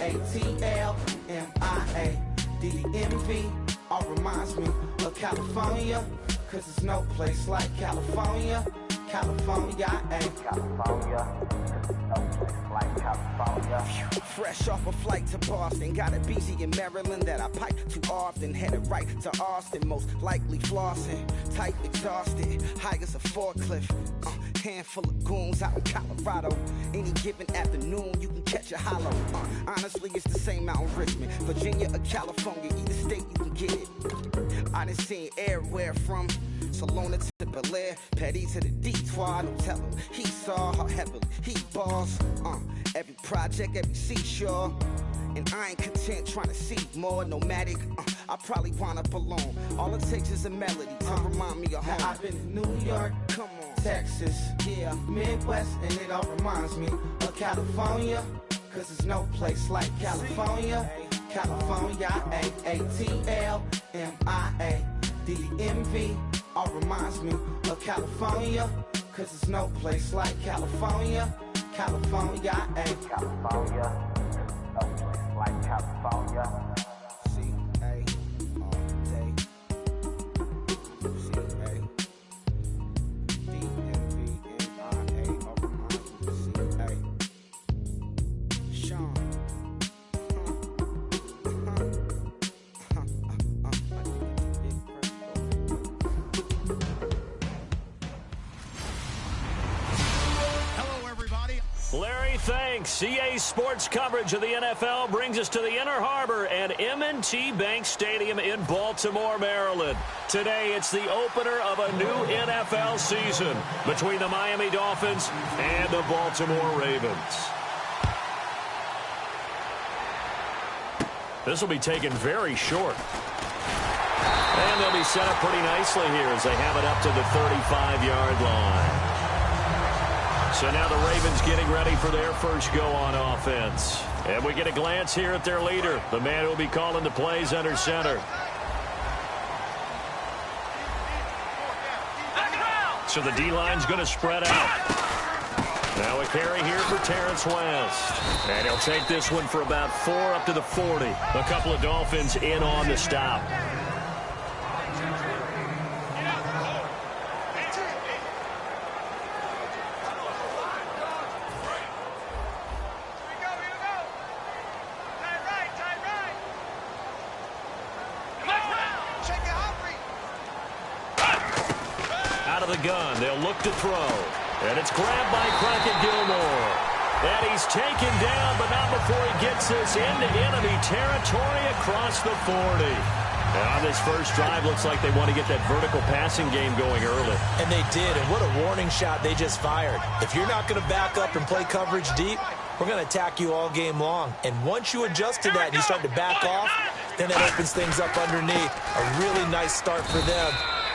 JetLife215821's. All reminds me of California, cause there's no place like California. California, California, no place like California. Fresh off a flight to Boston, got a BZ in Maryland that I pipe too often. Headed right to Austin, most likely flossing. Tight, exhausted, high as a forklift. Handful of goons out in Colorado. Any given afternoon, you can catch a hollow. Honestly, it's the same out in Richmond, Virginia or California. Either state, you can get it. I done seen everywhere from Salona to Bel Air, Petty to the Detroit. Don't tell him he saw how heavily he balls. Every project, every seashore. And I ain't content trying to see more nomadic. I probably wind up alone. All it takes is a melody to remind me of home. I've been to New York, come on, Texas, yeah, Midwest, and it all reminds me of California. Cause there's no place like California. California, ATLMIADMV. All reminds me of California. Cause there's no place like California. California, California. No place like California. C-A all day. C-A D-M-V-N-I-A. All reminds me of C-A. Sean. Larry, thanks. CA Sports coverage of the NFL brings us to the Inner Harbor and M&T Bank Stadium in Baltimore, Maryland. Today, it's the opener of a new NFL season between the Miami Dolphins and the Baltimore Ravens. This will be taken very short. And they'll be set up pretty nicely here as they have it up to the 35-yard line. So now the Ravens getting ready for their first go on offense. And we get a glance here at their leader, the man who will be calling the plays under center. So the D-line's going to spread out. Now a carry here for Terrence West. And he'll take this one for about 4 up to the 40. A couple of Dolphins in on the stop. Gun. They'll look to throw. And it's grabbed by Crockett Gilmore. And he's taken down, but not before he gets this into enemy territory across the 40. And on this first drive, looks like they want to get that vertical passing game going early. And they did, and what a warning shot they just fired. If you're not going to back up and play coverage deep, we're going to attack you all game long. And once you adjust to that and you start to back off, then that opens things up underneath. A really nice start for them.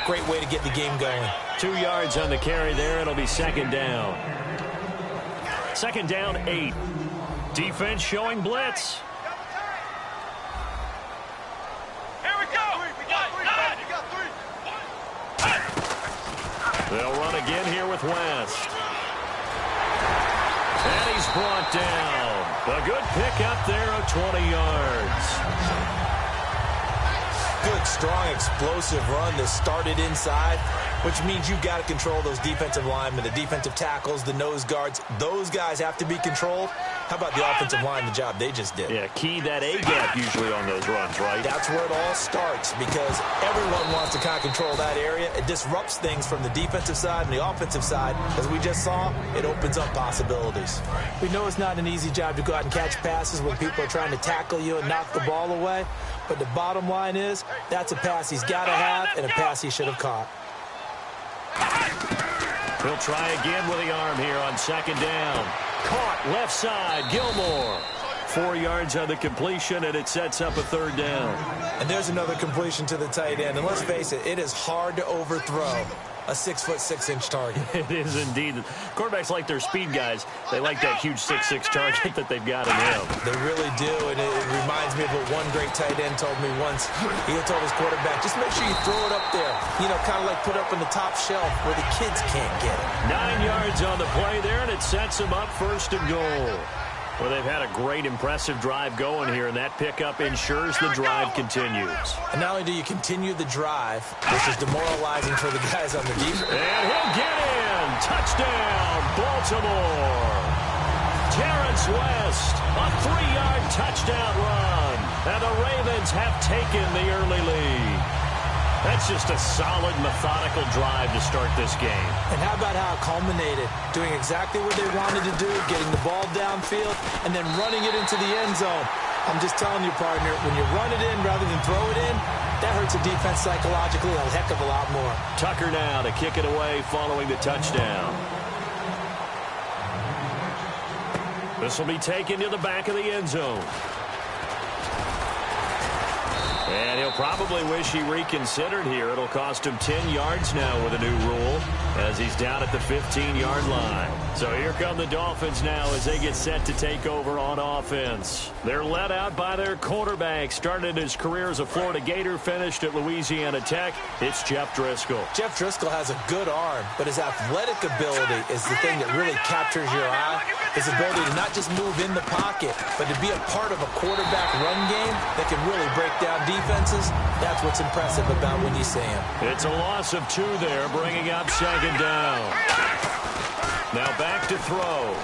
Great way to get the game going. 2 yards on the carry there. It'll be second down. Second down, 8. Defense showing blitz. Here we go. We got three. They'll run again here with West. And he's brought down. A good pickup there of 20 yards. Good, strong, explosive run that started inside, which means you've got to control those defensive linemen, the defensive tackles, the nose guards. Those guys have to be controlled. How about the offensive line, the job they just did? Yeah, key that A-gap usually on those runs, right? That's where it all starts because everyone wants to kind of control that area. It disrupts things from the defensive side and the offensive side. As we just saw, it opens up possibilities. We know it's not an easy job to go out and catch passes when people are trying to tackle you and knock the ball away. But the bottom line is, that's a pass he's got to have and a pass he should have caught. He'll try again with the arm here on second down. Caught left side, Gilmore. 4 yards on the completion, and it sets up a third down. And there's another completion to the tight end. And let's face it, it is hard to overthrow a 6'6" target. It is indeed. Quarterbacks like their speed guys. They like that huge 6'6" target that they've got in him. They really do, and it reminds me of what one great tight end told me once. He told his quarterback, just make sure you throw it up there. You know, kind of like put up in the top shelf where the kids can't get it. 9 yards on the play there, and it sets him up first and goal. Well, they've had a great, impressive drive going here, and that pickup ensures the drive continues. And not only do you continue the drive, which is demoralizing for the guys on the defense. And he'll get in. Touchdown, Baltimore. Terrence West, a 3-yard touchdown run. And the Ravens have taken the early lead. That's just a solid, methodical drive to start this game. And how about how it culminated? Doing exactly what they wanted to do, getting the ball downfield, and then running it into the end zone. I'm just telling you, partner, when you run it in rather than throw it in, that hurts a defense psychologically a heck of a lot more. Tucker now to kick it away following the touchdown. This will be taken to the back of the end zone. And he'll probably wish he reconsidered here. It'll cost him 10 yards now with a new rule as he's down at the 15-yard line. So here come the Dolphins now as they get set to take over on offense. They're led out by their quarterback. Started his career as a Florida Gator, finished at Louisiana Tech. It's Jeff Driscoll. Jeff Driscoll has a good arm, but his athletic ability is the thing that really captures your eye. His ability to not just move in the pocket, but to be a part of a quarterback run game that can really break down defenses. That's what's impressive about when you see him. It's a loss of 2 there, bringing up second down. Now back to throw.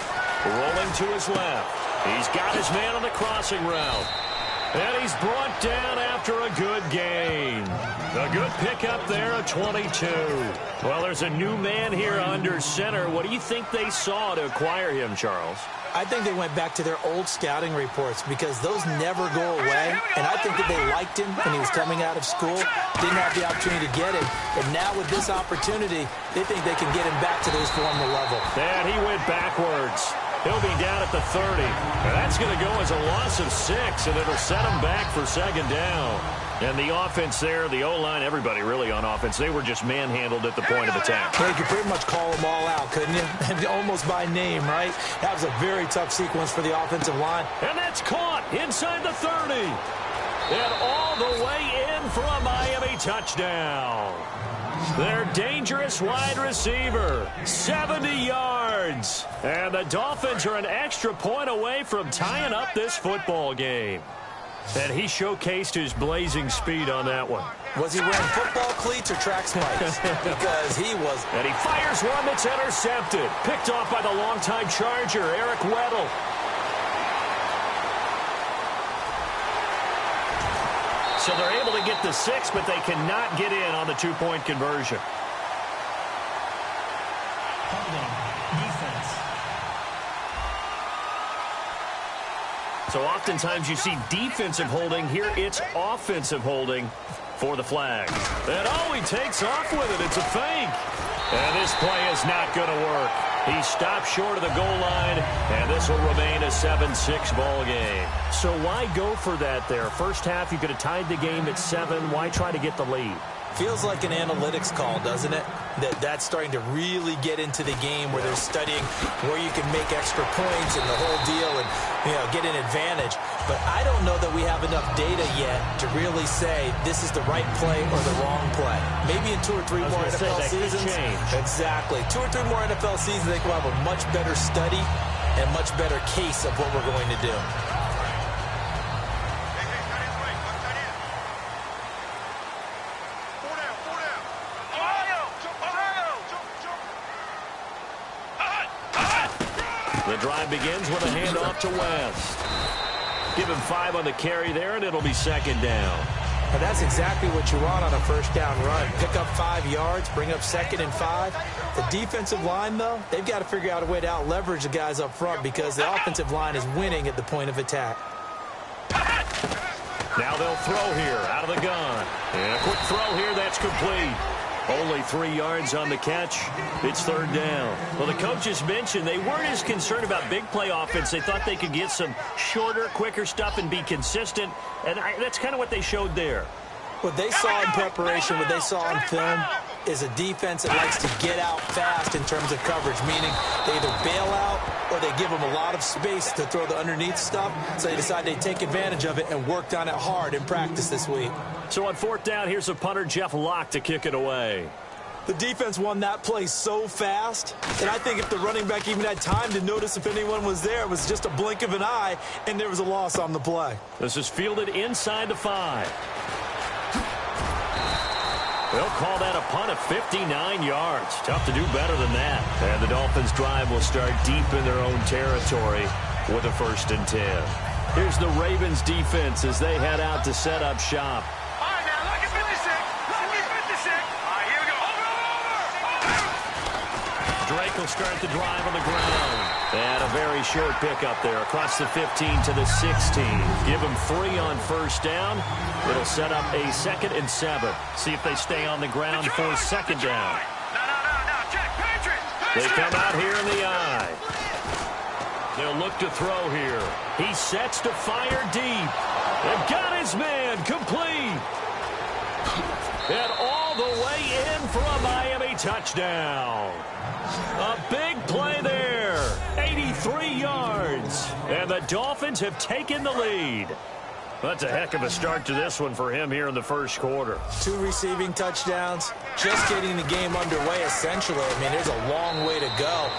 Rolling to his left. He's got his man on the crossing route. And he's brought down after a good gain. A good pickup there, a 22. Well, there's a new man here under center. What do you think they saw to acquire him, Charles? I think they went back to their old scouting reports because those never go away. And I think that they liked him when he was coming out of school. Didn't have the opportunity to get him. And now with this opportunity, they think they can get him back to his former level. And he went backwards. He'll be down at the 30. And that's going to go as a loss of 6, and it'll set him back for second down. And the offense there, the O-line, everybody really on offense, they were just manhandled at the point of attack. Well, you could pretty much call them all out, couldn't you? Almost by name, right? That was a very tough sequence for the offensive line. And that's caught inside the 30. And all the way in for a Miami touchdown. Their dangerous wide receiver, 70 yards. And the Dolphins are an extra point away from tying up this football game. And he showcased his blazing speed on that one. Was he wearing football cleats or track spikes? Because he was. And he fires one that's intercepted. Picked off by the longtime Charger, Eric Weddle. So they're able to get the 6, but they cannot get in on the 2-point conversion. So oftentimes you see defensive holding. Here it's offensive holding for the flag. And oh, he takes off with it. It's a fake. And this play is not going to work. He stopped short of the goal line, and this will remain a 7-6 ball game. So why go for that there? First half, you could have tied the game at 7. Why try to get the lead? Feels like an analytics call, doesn't it? That's starting to really get into the game where they're studying where you can make extra points and the whole deal and, you know, get an advantage. But I don't know that we have enough data yet to really say this is the right play or the wrong play. Maybe in 2 or 3 more NFL seasons. Exactly. 2 or 3 more NFL seasons, I think we'll have a much better study and much better case of what we're going to do. The drive begins with a handoff to West. Give him 5 on the carry there, and it'll be second down. Well, that's exactly what you want on a first down run. Pick up 5 yards, bring up 2nd and 5. The defensive line, though, they've got to figure out a way to out-leverage the guys up front because the offensive line is winning at the point of attack. Now they'll throw here out of the gun. And a quick throw here, that's complete. Only 3 yards on the catch. It's third down. Well, the coaches mentioned they weren't as concerned about big play offense. They thought they could get some shorter, quicker stuff and be consistent. And that's kind of what they showed there. What they saw in preparation, what they saw in film, is a defense that likes to get out fast in terms of coverage, meaning they either bail out or they give them a lot of space to throw the underneath stuff, so they decide they take advantage of it and worked on it hard in practice this week. So on fourth down, here's a punter, Jeff Locke, to kick it away. The defense won that play so fast, and I think if the running back even had time to notice if anyone was there, it was just a blink of an eye, and there was a loss on the play. This is fielded inside the 5. They'll call that a punt of 59 yards. Tough to do better than that. And the Dolphins' drive will start deep in their own territory with a 1st and 10. Here's the Ravens defense as they head out to set up shop. All right, now, look at 56. Look at 56. All right, here we go. Over. Drake will start the drive on the ground. And a very short pickup there across the 15 to the 16. Give them 3 on 1st down. It'll set up a 2nd and 7. See if they stay on the ground for 2nd down. No. Check, Patriots. They come out here in the eye. They'll look to throw here. He sets to fire deep. They've got his man complete. And all the way in for a Miami touchdown. A big play there. 83 yards. And the Dolphins have taken the lead. That's a heck of a start to this one for him here in the 1st quarter. 2 receiving touchdowns, just getting the game underway essentially. I mean, there's a long way to go.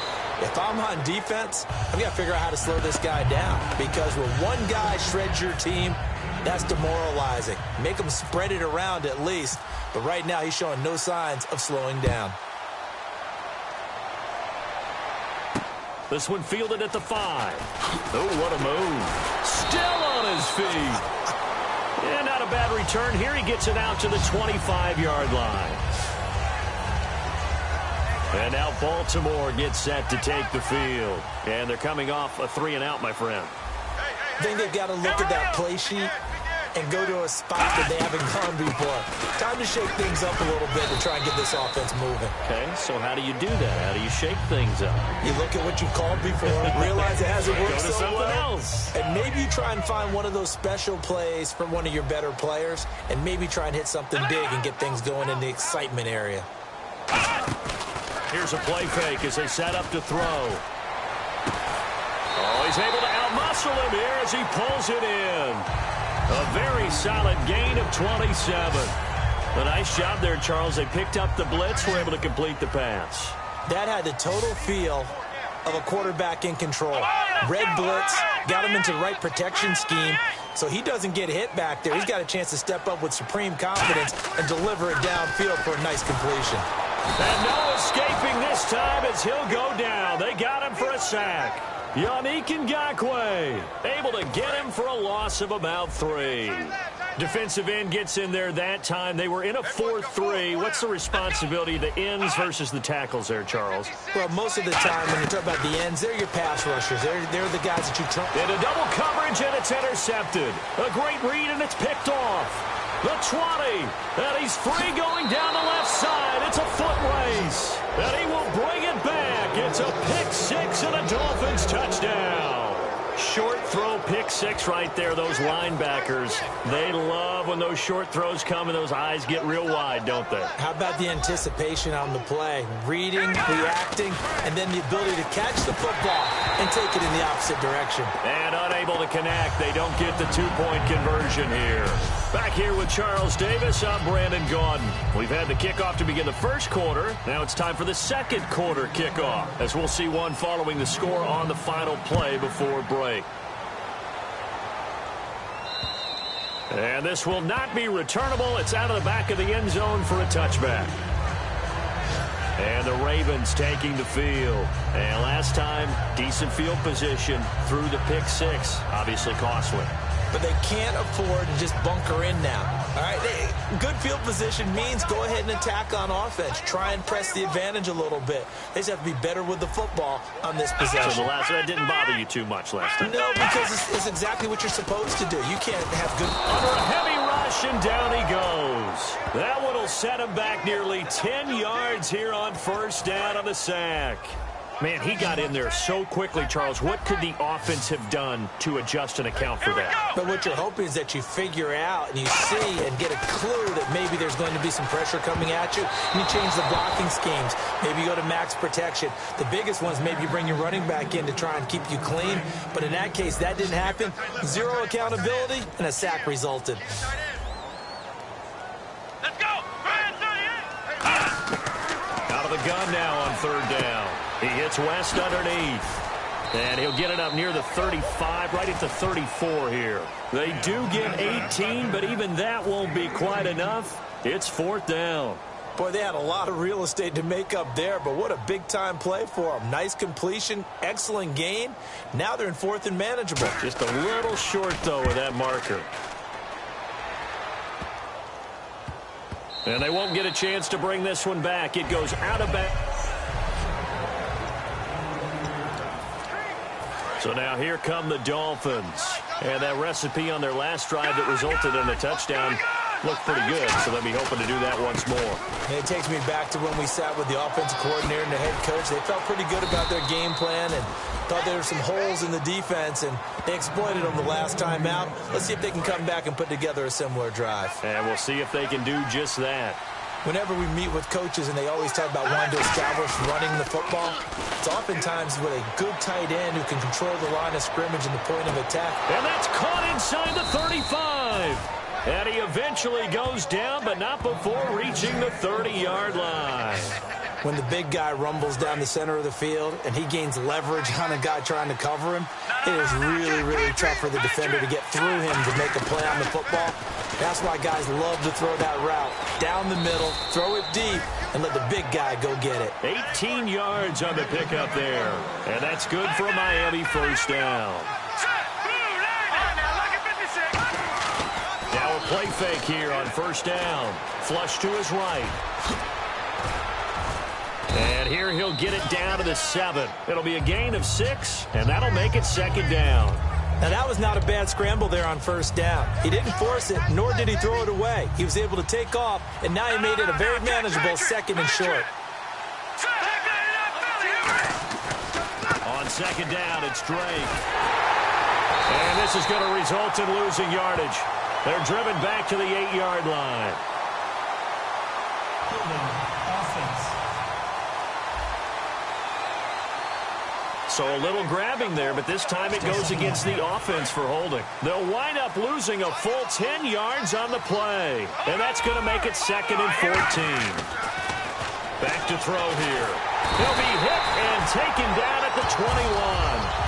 If I'm on defense, I've got to figure out how to slow this guy down, because when one guy shreds your team, that's demoralizing. Make him spread it around at least. But right now, he's showing no signs of slowing down. This one fielded at the 5. Oh, what a move. Still on his feet. And not a bad return here. He gets it out to the 25-yard line. And now Baltimore gets set to take the field. And they're coming off a 3-and-out, my friend. I think they've got to look at that play sheet and go to a spot that they haven't gone before. Time to shake things up a little bit to try and get this offense moving. Okay, so how do you do that? How do you shake things up? You look at what you've called before, realize it hasn't worked Go to so something well, else. and maybe you try and find one of those special plays from one of your better players, and maybe try and hit something big and get things going in the excitement area. Here's a play fake as they set up to throw. Oh, he's able to outmuscle him here as he pulls it in. A very solid gain of 27. A nice job there, Charles. They picked up the blitz, were able to complete the pass. That had the total feel of a quarterback in control. Red blitz, got him into the right protection scheme, so he doesn't get hit back there. He's got a chance to step up with supreme confidence and deliver it downfield for a nice completion. And no escaping this time as he'll go down. They got him for a sack. Yannick Ngakoue able to get him for a loss of about 3. Defensive end gets in there that time. They were in a 4-3. What's the responsibility of the ends versus the tackles there, Charles? Well, most of the time when you talk about the ends, they're your pass rushers. They're the guys that you turn. Into double coverage, and it's intercepted. A great read, and it's picked off. The 20, and he's free going down the left side. It's a foot race, and he will bring it back. It's a pick-6 and a Dolphins touchdown. Short throw, pick-6 right there. Those linebackers, they love when those short throws come and those eyes get real wide, don't they? How about the anticipation on the play? Reading, reacting, and then the ability to catch the football and take it in the opposite direction. And unable to connect. They don't get the 2-point conversion here. Back here with Charles Davis, I'm Brandon Gaudin. We've had the kickoff to begin the 1st quarter. Now it's time for the 2nd quarter kickoff, as we'll see one following the score on the final play before break. And this will not be returnable. It's out of the back of the end zone for a touchback. And the Ravens taking the field. And last time, decent field position through the pick-6. Obviously costly. But they can't afford to just bunker in now. All right, good field position means go ahead and attack on offense. Try and press the advantage a little bit. They just have to be better with the football on this possession. So the last that didn't bother you too much last time. No, because it's exactly what you're supposed to do. You can't have good... Under a heavy rush, and down he goes. That one will set him back nearly 10 yards here on 1st down on the sack. Man, he got in there so quickly, Charles. What could the offense have done to adjust and account for that? But what you're hoping is that you figure out and you see and get a clue that maybe there's going to be some pressure coming at you, and you change the blocking schemes. Maybe you go to max protection. The biggest one is maybe you bring your running back in to try and keep you clean. But in that case, that didn't happen. 0 accountability, and a sack resulted. Let's go. the gun now on third down. He hits West underneath. And he'll get it up near the 35, right at the 34 here. They do get 18, but even that won't be quite enough. It's fourth down. Boy, they had a lot of real estate to make up there, but what a big-time play for them. Nice completion, excellent gain. Now they're in fourth and manageable. Just a little short, though, with that marker. And they won't get a chance to bring this one back. It goes out of bounds. So now here come the Dolphins. And that recipe on their last drive that resulted in a touchdown looked pretty good, so they'll be hoping to do that once more. And it takes me back to when we sat with the offensive coordinator and the head coach. They felt pretty good about their game plan and thought there were some holes in the defense, and they exploited them the last time out. Let's see if they can come back and put together a similar drive. And we'll see if they can do just that. Whenever we meet with coaches and they always talk about wanting to establish running the football, it's oftentimes with a good tight end who can control the line of scrimmage and the point of attack. And that's caught inside the 35. And he eventually goes down, but not before reaching the 30-yard line. When the big guy rumbles down the center of the field and he gains leverage on a guy trying to cover him, it is really, really tough for the defender to get through him to make a play on the football. That's why guys love to throw that route down the middle, throw it deep, and let the big guy go get it. 18 yards on the pickup there. And that's good for a Miami first down. Now a play fake here on first down. Flush to his right. And here he'll get it down to the 7. It'll be a gain of 6, and that'll make it second down. Now, that was not a bad scramble there on first down. He didn't force it, nor did he throw it away. He was able to take off, and now he made it a very manageable second and short. On second down, it's Drake. And this is going to result in losing yardage. They're driven back to the 8-yard line. So a little grabbing there, but this time it goes against the offense for holding. They'll wind up losing a full 10 yards on the play. And that's going to make it second and 14. Back to throw here. He'll be hit and taken down at the 21.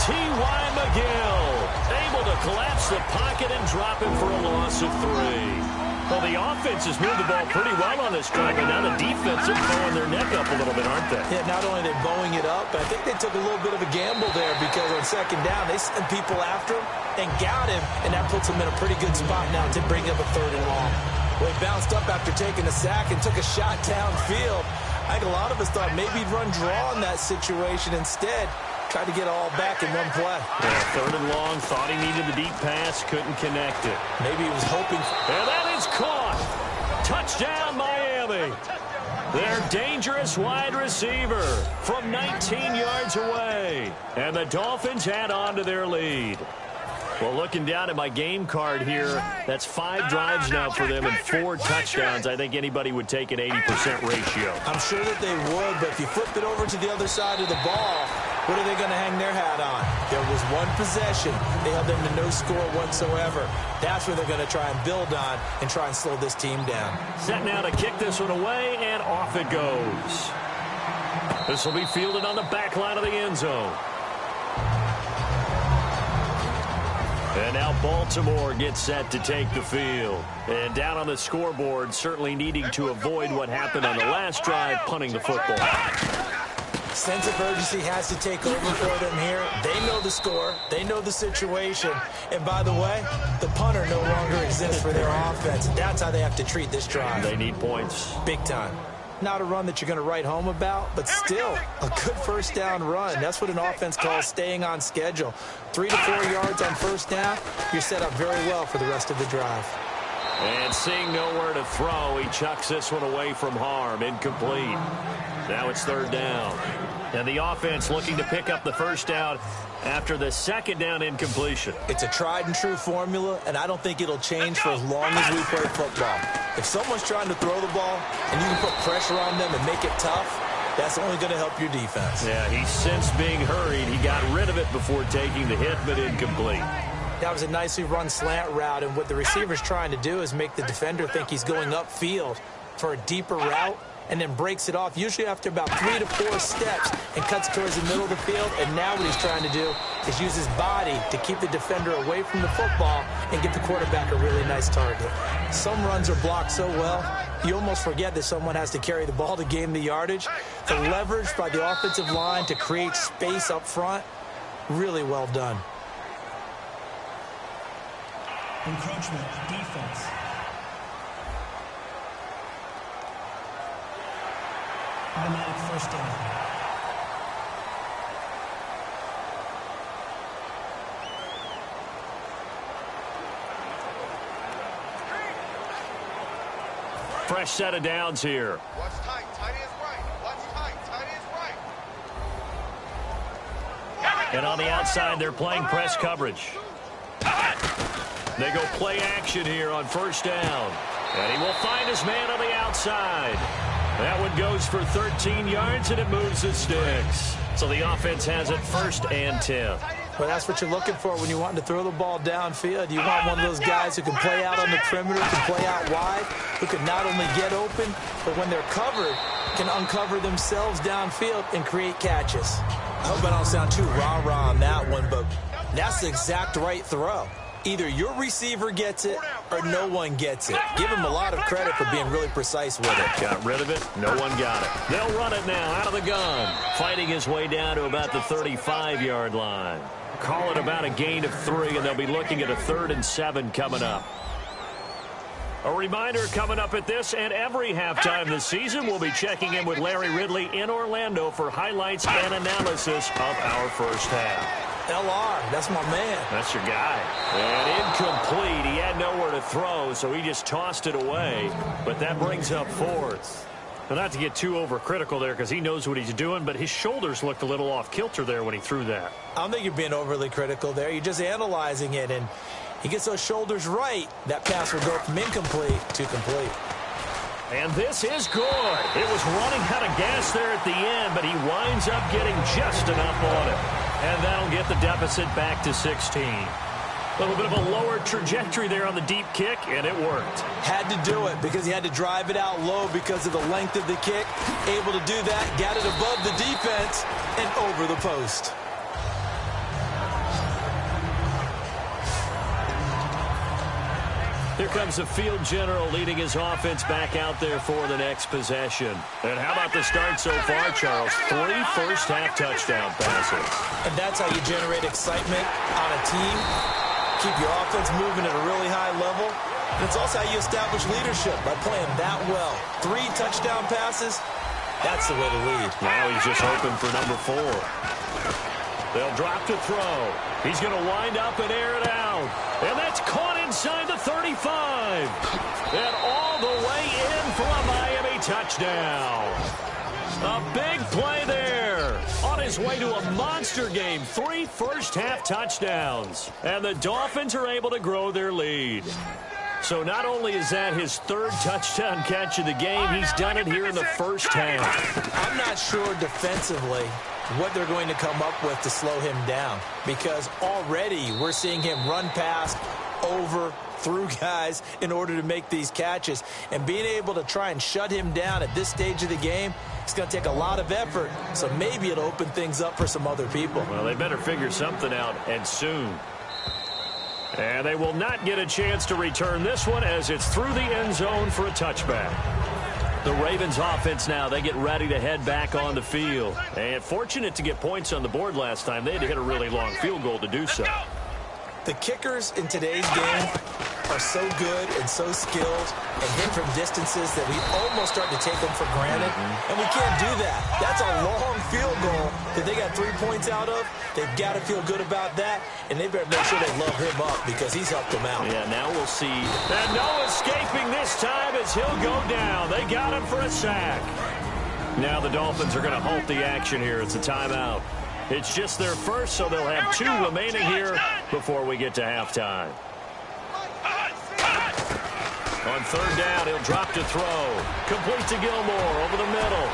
T.Y. McGill able to collapse the pocket and drop him for a loss of 3. Well, the offense has moved the ball pretty well on this drive, and now the defense are throwing their neck up a little bit, aren't they? Yeah, not only are they bowing it up, but I think they took a little bit of a gamble there because on second down, they sent people after him and got him, and that puts him in a pretty good spot now to bring up a third and long. Well, he bounced up after taking a sack and took a shot downfield. I think a lot of us thought maybe he'd run draw in that situation instead. Tried to get it all back in one play. Yeah, third and long, thought he needed the deep pass, couldn't connect it. Maybe he was hoping. And that is caught. Touchdown, Miami. Their dangerous wide receiver from 19 yards away. And the Dolphins add on to their lead. Well, looking down at my game card here, that's 5 drives now for them and 4 touchdowns. I think anybody would take an 80% ratio. I'm sure that they would, but if you flip it over to the other side of the ball, what are they going to hang their hat on? There was one possession. They held them to no score whatsoever. That's where they're going to try and build on and try and slow this team down. Set now to kick this one away, and off it goes. This will be fielded on the back line of the end zone. And now Baltimore gets set to take the field. And down on the scoreboard, certainly needing to avoid what happened on the last drive, punting the football. Sense of urgency has to take over for them here. They know the score. They know the situation. And by the way, the punter no longer exists for their offense. That's how they have to treat this drive. They need points. Big time. Not a run that you're going to write home about, but still a good first down run. That's what an offense calls staying on schedule. 3 to 4 yards on first down, you're set up very well for the rest of the drive. And seeing nowhere to throw, he chucks this one away from harm. Incomplete. Now it's third down. And the offense looking to pick up the first down after the second down incompletion. It's a tried and true formula, and I don't think it'll change for as long as we play football. If someone's trying to throw the ball and you can put pressure on them and make it tough, that's only going to help your defense. Yeah, he's since being hurried. He got rid of it before taking the hit, but incomplete. That was a nicely run slant route, and what the receiver's trying to do is make the defender think he's going upfield for a deeper route, and then breaks it off, usually after about 3 to 4 steps, and cuts towards the middle of the field. And now what he's trying to do is use his body to keep the defender away from the football and get the quarterback a really nice target. Some runs are blocked so well, you almost forget that someone has to carry the ball to gain the yardage. The leverage by the offensive line to create space up front, really well done. Encroachment, defense. Automatic first down. Fresh set of downs here. Watch tight. Tight is right. Watch tight. Tight is right. And on the outside, they're playing press coverage. They go play action here on first down. And he will find his man on the outside. That one goes for 13 yards, and it moves the sticks. So the offense has it 1st and 10. Well, that's what you're looking for when you want to throw the ball downfield. You want one of those guys who can play out on the perimeter, can play out wide, who can not only get open, but when they're covered, can uncover themselves downfield and create catches. I hope I don't sound too rah-rah on that one, but that's the exact right throw. Either your receiver gets it or no one gets it. Give him a lot of credit for being really precise with it. Got rid of it. No one got it. They'll run it now out of the gun. Fighting his way down to about the 35-yard line. Call it about a gain of 3, and they'll be looking at a 3rd and 7 coming up. A reminder coming up at this and every halftime this season, we'll be checking in with Larry Ridley in Orlando for highlights and analysis of our first half. LR, that's my man. That's your guy. And incomplete. He had nowhere to throw, so he just tossed it away. But that brings up 4th. Well, not to get too overcritical there because he knows what he's doing, but his shoulders looked a little off kilter there when he threw that. I don't think you're being overly critical there. You're just analyzing it, and he gets those shoulders right. That pass will go from incomplete to complete. And this is good. It was running out of gas there at the end, but he winds up getting just enough on it. And that'll get the deficit back to 16. A little bit of a lower trajectory there on the deep kick, and it worked. Had to do it because he had to drive it out low because of the length of the kick. Able to do that, got it above the defense and over the post. Here comes the field general leading his offense back out there for the next possession. And how about the start so far, Charles? 3 first-half touchdown passes. And that's how you generate excitement on a team. Keep your offense moving at a really high level. And it's also how you establish leadership by playing that well. 3 touchdown passes, that's the way to lead. Now he's just hoping for number 4. They'll drop to throw. He's going to wind up and air it out. And that's caught inside the 35. And all the way in for a Miami touchdown. A big play there. On his way to a monster game. 3 first-half touchdowns. And the Dolphins are able to grow their lead. So not only is that his 3rd touchdown catch of the game, he's done it here in the first half. I'm not sure defensively what they're going to come up with to slow him down, because already we're seeing him run past, over, through guys in order to make these catches. And being able to try and shut him down at this stage of the game, it's going to take a lot of effort. So maybe it'll open things up for some other people. Well, they better figure something out, and soon. And they will not get a chance to return this one as it's through the end zone for a touchback. The Ravens offense now, they get ready to head back on the field. And fortunate to get points on the board last time. They had to hit a really long field goal to do so. The kickers in today's game are so good and so skilled and hit from distances that we almost start to take them for granted. And we can't do that. That's a long field goal that they got 3 points out of. They've got to feel good about that, and they better make sure they love him up because he's helped them out. Yeah, now we'll see. And no escaping this time as he'll go down. They got him for a sack. Now the Dolphins are going to halt the action here. It's a timeout. It's just their first, so they'll have 2 remaining here before we get to halftime. On 3rd down, he'll drop to throw. Complete to Gilmore over the middle.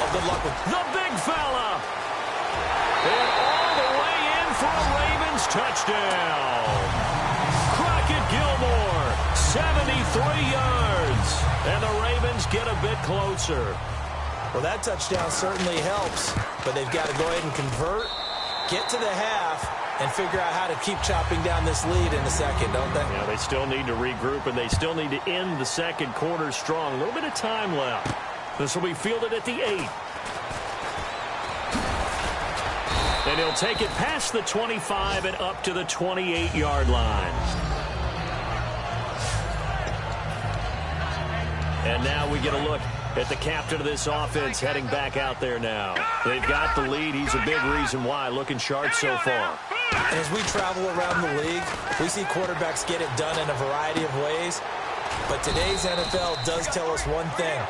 Oh, good luck with the big fella. And all the way in for a Ravens touchdown. Crockett Gilmore 73 yards. And the Ravens get a bit closer. Well, that touchdown certainly helps, but they've got to go ahead and convert, get to the half, and figure out how to keep chopping down this lead in the second, don't they? Yeah, they still need to regroup, and they still need to end the second quarter strong. A little bit of time left. This will be fielded at the 8. And he'll take it past the 25 and up to the 28-yard line. And now we get a look at the captain of this offense heading back out there now. They've got the lead. He's a big reason why. Looking sharp so far. And as we travel around the league, we see quarterbacks get it done in a variety of ways. But today's NFL does tell us one thing.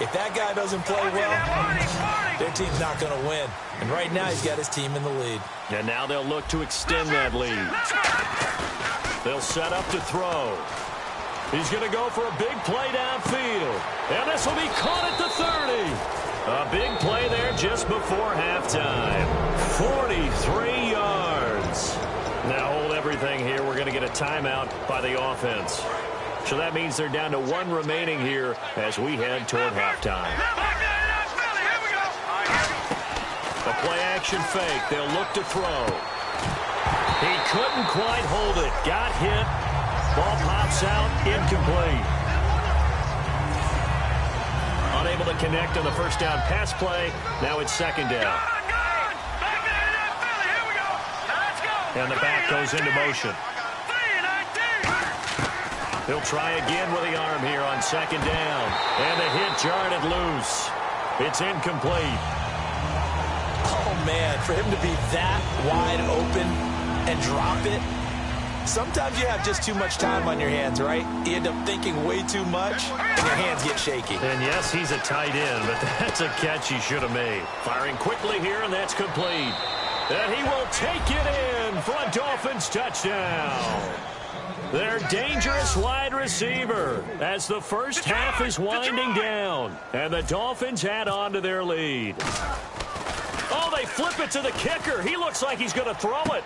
If that guy doesn't play well, their team's not going to win. And right now, he's got his team in the lead. And now they'll look to extend that lead. They'll set up to throw. He's going to go for a big play downfield. And this will be caught at the 30. A big play there just before halftime. 43 yards. Now hold everything here. We're going to get a timeout by the offense. So that means they're down to 1 remaining here as we head toward halftime. A play-action fake. They'll look to throw. He couldn't quite hold it. Got hit. Ball pops out. Incomplete. Unable to connect on the first down pass play. Now it's second down. And the back goes into motion. He'll try again with the arm here on second down. And the hit jarred it loose. It's incomplete. Oh, man, for him to be that wide open and drop it, sometimes you have just too much time on your hands, right? You end up thinking way too much, and your hands get shaky. And yes, he's a tight end, but that's a catch he should have made. Firing quickly here, and that's complete. And he will take it in for a Dolphins touchdown. Their dangerous wide receiver as the first half is winding down. And the Dolphins add on to their lead. Oh, they flip it to the kicker. He looks like he's going to throw it.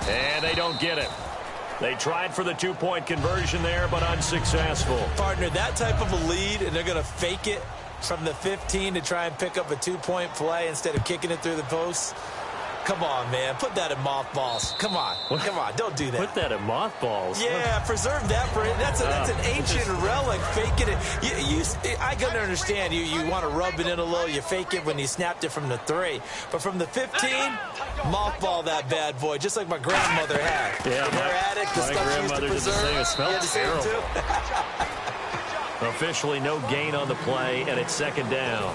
And they don't get it. They tried for the 2-point conversion there, but unsuccessful. Partner, that type of a lead, and they're going to fake it from the 15 to try and pick up a 2-point play instead of kicking it through the posts. Come on, man. Put that in mothballs. Come on. Come on. Don't do that. Put that in mothballs? Yeah, preserve that for it. That's an ancient relic. Faking it. I can understand. You want to rub it in a little. You fake it when you snapped it from the 3. But from the 15, mothball that bad boy, just like my grandmother had. Yeah, her attic, the stuff she used to preserve. It smelled terrible. Too. Officially no gain on the play, and it's second down.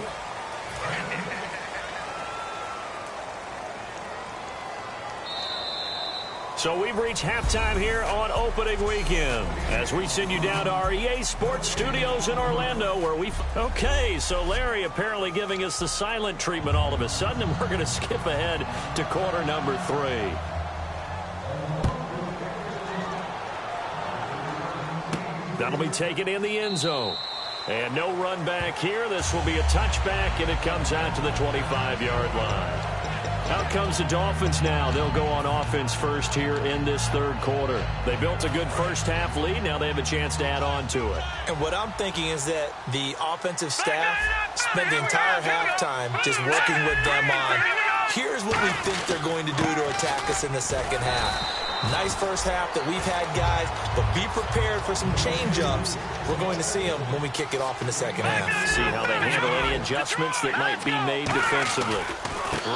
So we've reached halftime here on opening weekend as we send you down to our EA Sports Studios in Orlando where we... Okay, so Larry apparently giving us the silent treatment all of a sudden, and we're going to skip ahead to quarter number 3. That'll be taken in the end zone. And no run back here. This will be a touchback, and it comes out to the 25-yard line. Out comes the Dolphins now. They'll go on offense first here in this third quarter. They built a good first half lead. Now they have a chance to add on to it. And what I'm thinking is that the offensive staff spent the entire halftime just working with them on, here's what we think they're going to do to attack us in the second half. Nice first half that we've had, guys, but be prepared for some change-ups. We're going to see them when we kick it off in the second half. See how they handle any adjustments that might be made defensively.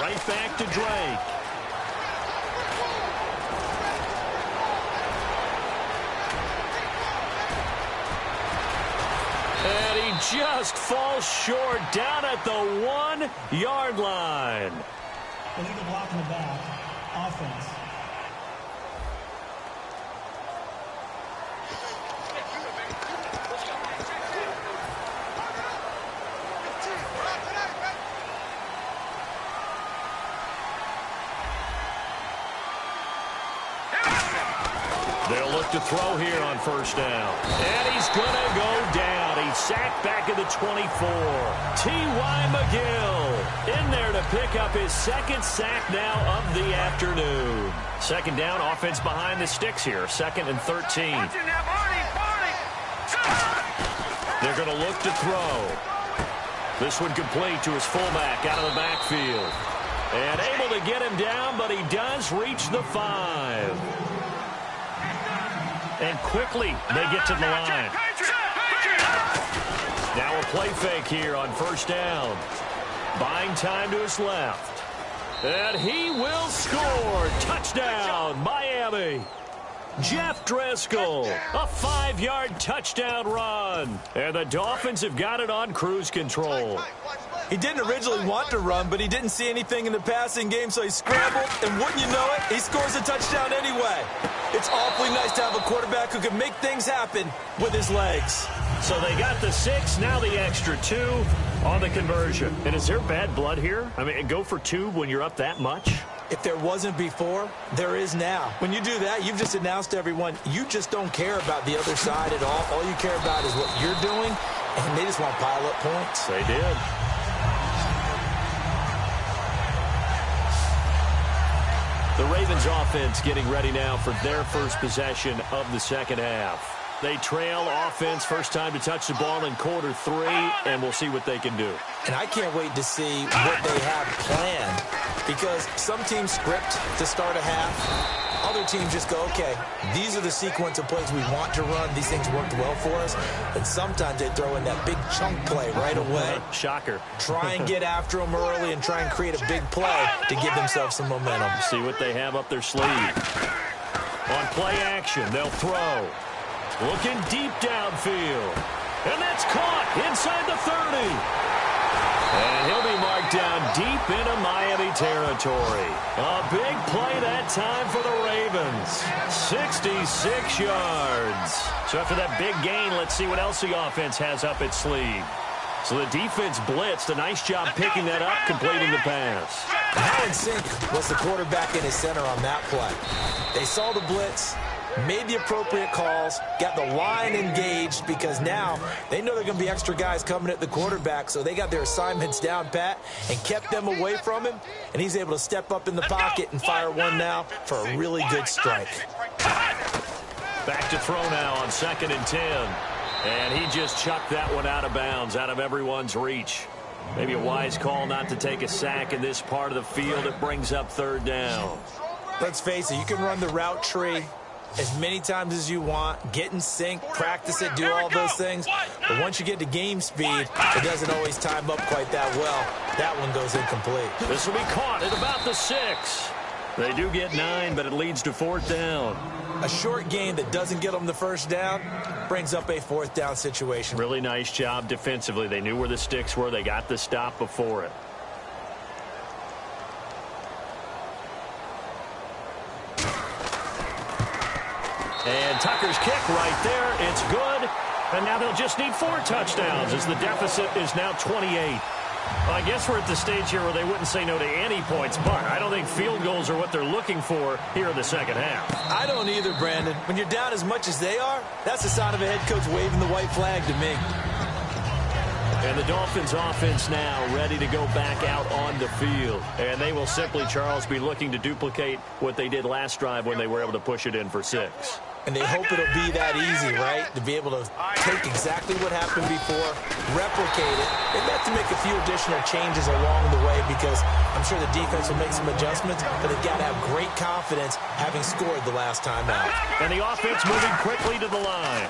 Right back to Drake. And he just falls short down at the 1-yard line. Illegal block in the back. Offense. They'll look to throw here on first down. And he's going to go down. He's sacked back at the 24. T.Y. McGill in there to pick up his second sack now of the afternoon. Second down, offense behind the sticks here. 2nd and 13. They're going to look to throw. This one complete to his fullback out of the backfield. And able to get him down, but he does reach the 5. And quickly they get to the line. Now a play fake here on first down. Buying time to his left. And he will score. Touchdown, Miami. Jeff Driscoll, a 5-yard touchdown run. And the Dolphins have got it on cruise control. He didn't originally want to run, but he didn't see anything in the passing game, so he scrambled, and wouldn't you know it, he scores a touchdown anyway. It's awfully nice to have a quarterback who can make things happen with his legs. So they got the 6, now the extra 2 on the conversion. And is there bad blood here? I mean, go for 2 when you're up that much? If there wasn't before, there is now. When you do that, you've just announced to everyone, you just don't care about the other side at all. All you care about is what you're doing, and they just want to pile up points. They did. The Ravens offense getting ready now for their first possession of the second half. They trail offense, first time to touch the ball in quarter 3, and we'll see what they can do. And I can't wait to see what they have planned, because some teams script to start a half. Other teams just go, okay, these are the sequence of plays we want to run. These things worked well for us. And sometimes they throw in that big chunk play right away. Shocker. Try and get after them early and try and create a big play to give themselves some momentum. See what they have up their sleeve. On play action, they'll throw. Looking deep downfield. And that's caught inside the 30. And he'll be marked down deep into Miami territory. A big play that time for the Ravens. 66 yards. So after that big gain, let's see what else the offense has up its sleeve. So the defense blitzed. A nice job picking that up, completing the pass. How in sync was the quarterback in his center on that play? They saw the blitz, made the appropriate calls, got the line engaged, because now they know there are going to be extra guys coming at the quarterback, so they got their assignments down pat and kept them away from him, and he's able to step up in the pocket and fire one now for a really good strike. Back to throw now on 2nd and 10. And he just chucked that one out of bounds, out of everyone's reach. Maybe a wise call not to take a sack in this part of the field. It brings up 3rd down. Let's face it, you can run the route tree as many times as you want, get in sync, practice it, do all those things. But once you get to game speed, it doesn't always time up quite that well. That one goes incomplete. This will be caught at about the 6. They do get 9, but it leads to 4th down. A short gain that doesn't get them the first down brings up a 4th down situation. Really nice job defensively. They knew where the sticks were. They got the stop before it. And Tucker's kick right there. It's good. And now they'll just need 4 touchdowns as the deficit is now 28. Well, I guess we're at the stage here where they wouldn't say no to any points, but I don't think field goals are what they're looking for here in the second half. I don't either, Brandon. When you're down as much as they are, that's the sign of a head coach waving the white flag to me. And the Dolphins offense now ready to go back out on the field. And they will simply, Charles, be looking to duplicate what they did last drive when they were able to push it in for 6. And they hope it'll be that easy, right? To be able to take exactly what happened before, replicate it. They've got to make a few additional changes along the way, because I'm sure the defense will make some adjustments, but they've got to have great confidence having scored the last time out. And the offense moving quickly to the line.